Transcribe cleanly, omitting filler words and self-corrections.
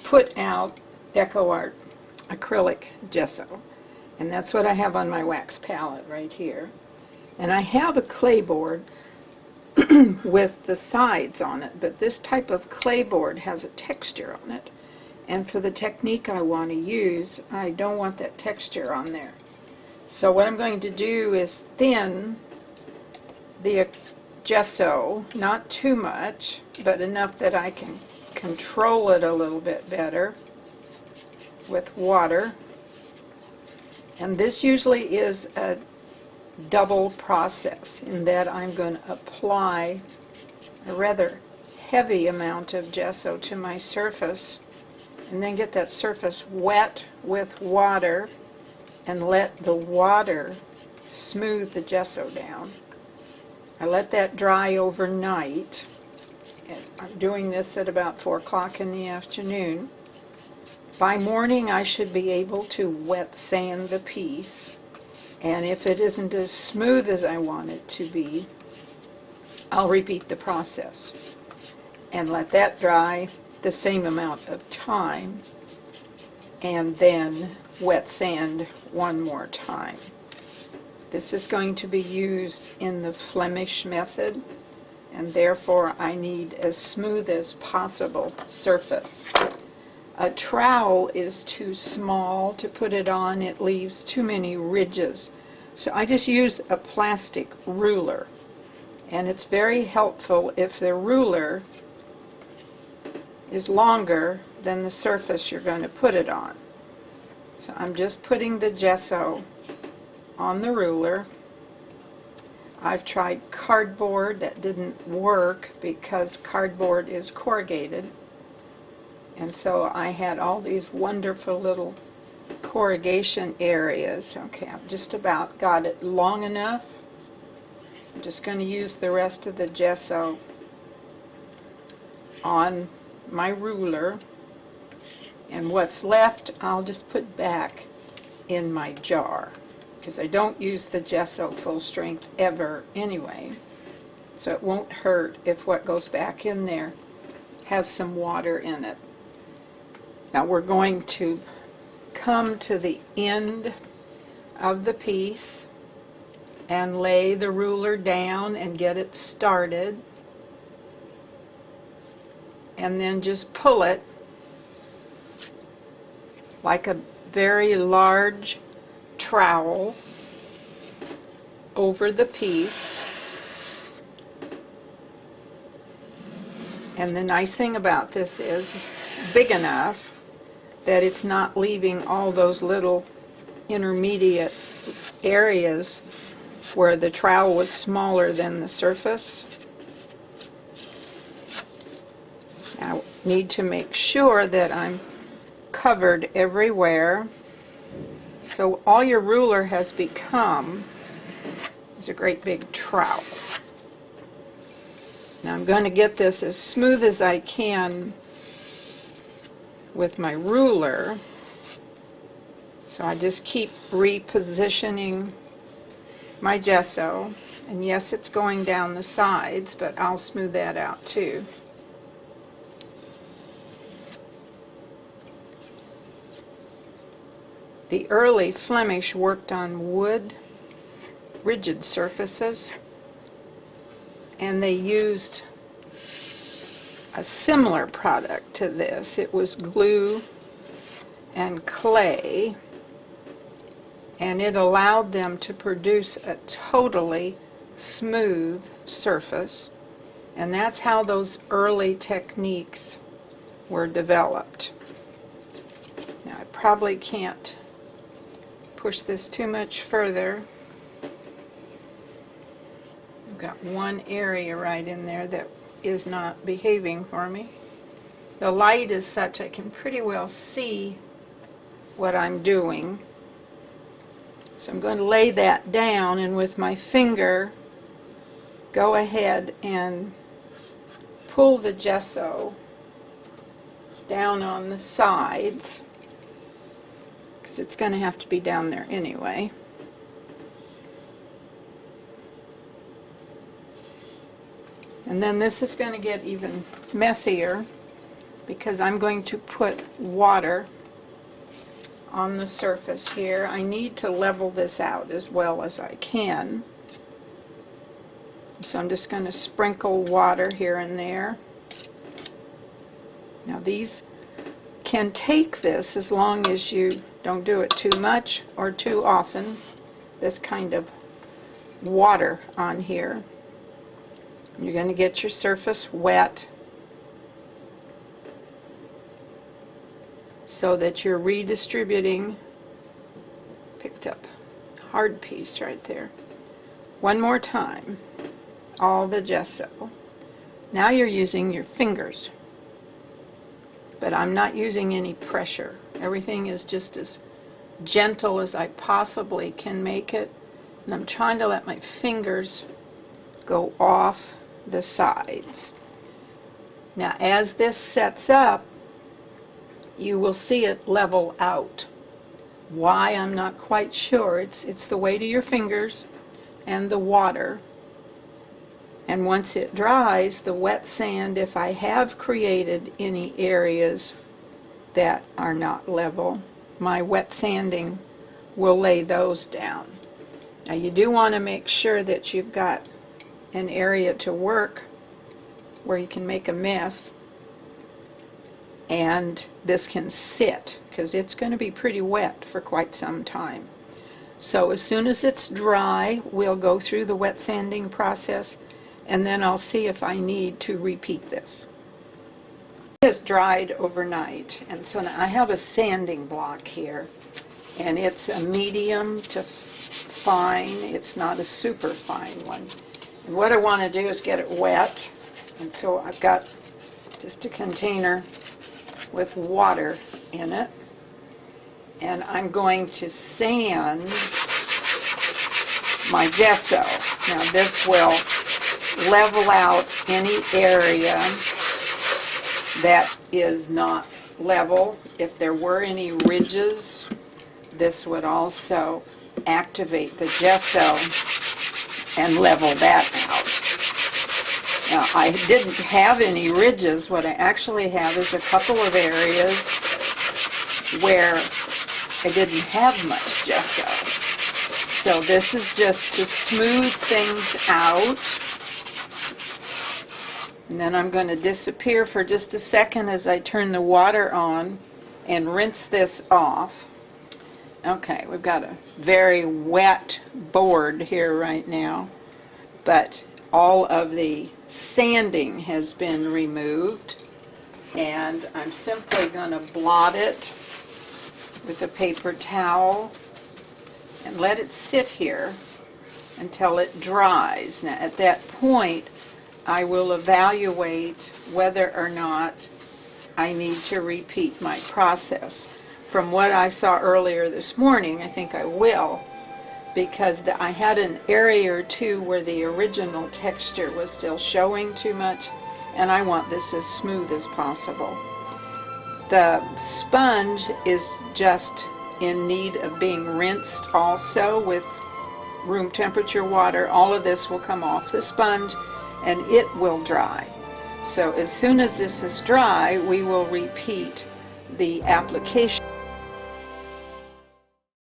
put out DecoArt acrylic gesso. And that's what I have on my wax palette right here. And I have a clay board with the sides on it, but this type of clay board has a texture on it. And for the technique I want to use, I don't want that texture on there. So what I'm going to do is thin the gesso, not too much, but enough that I can control it a little bit better with water. And this usually is a double process in that I'm going to apply a rather heavy amount of gesso to my surface and then get that surface wet with water and let the water smooth the gesso down. I let that dry overnight. And I'm doing this at about 4 o'clock in the afternoon. By morning I should be able to wet sand the piece, and if it isn't as smooth as I want it to be, I'll repeat the process and let that dry the same amount of time and then wet sand one more time. This is going to be used in the Flemish method, and therefore I need as smooth as possible surface. A trowel is too small to put it on. It leaves too many ridges. So I just use a plastic ruler. And it's very helpful if the ruler is longer than the surface you're going to put it on. So I'm just putting the gesso on the ruler. I've tried cardboard. That didn't work because cardboard is corrugated. And so I had all these wonderful little corrugation areas. Okay, I've just about got it long enough. I'm just going to use the rest of the gesso on my ruler. And what's left, I'll just put back in my jar, because I don't use the gesso full strength ever anyway. So it won't hurt if what goes back in there has some water in it. Now we're going to come to the end of the piece and lay the ruler down and get it started, and then just pull it like a very large trowel over the piece. And the nice thing about this is it's big enough that it's not leaving all those little intermediate areas where the trowel was smaller than the surface. I need to make sure that I'm covered everywhere. So all your ruler has become is a great big trowel. Now I'm going to get this as smooth as I can with my ruler. So I just keep repositioning my gesso. And yes, it's going down the sides, but I'll smooth that out too. The early Flemish worked on wood, rigid surfaces, and they used a similar product to this. It was glue and clay, and it allowed them to produce a totally smooth surface, and that's how those early techniques were developed. Now I probably can't push this too much further. I've got one area right in there that is not behaving for me. The light is such I can pretty well see what I'm doing. So I'm going to lay that down and with my finger go ahead and pull the gesso down on the sides, because it's going to have to be down there anyway. And then this is going to get even messier because I'm going to put water on the surface here. I need to level this out as well as I can. So I'm just going to sprinkle water here and there. Now these can take this as long as you don't do it too much or too often, this kind of water on here. You're going to get your surface wet so that you're redistributing. Picked up a hard piece right there. One more time, all the gesso. Now you're using your fingers, but I'm not using any pressure. Everything is just as gentle as I possibly can make it, and I'm trying to let my fingers go off the sides. Now as this sets up, you will see it level out. Why, I'm not quite sure. It's the weight of your fingers and the water. And once it dries, the wet sand, if I have created any areas that are not level, my wet sanding will lay those down. Now you do want to make sure that you've got an area to work where you can make a mess, and this can sit because it's going to be pretty wet for quite some time. So as soon as it's dry, we'll go through the wet sanding process, and then I'll see if I need to repeat this. It has dried overnight, and so now I have a sanding block here, and it's a medium to fine. It's not a super fine one. And what I want to do is get it wet, and so I've got just a container with water in it, and I'm going to sand my gesso. Now this will level out any area that is not level. If there were any ridges, this would also activate the gesso and level that out. Now I didn't have any ridges. What I actually have is a couple of areas where I didn't have much gesso. So this is just to smooth things out. And then I'm going to disappear for just a second as I turn the water on and rinse this off. Okay, we've got a very wet board here right now, but all of the sanding has been removed, and I'm simply going to blot it with a paper towel and let it sit here until it dries. Now at that point I will evaluate whether or not I need to repeat my process. From what I saw earlier this morning, I think I will, because I had an area or two where the original texture was still showing too much, and I want this as smooth as possible. The sponge is just in need of being rinsed also with room temperature water. All of this will come off the sponge and it will dry. So as soon as this is dry, we will repeat the application.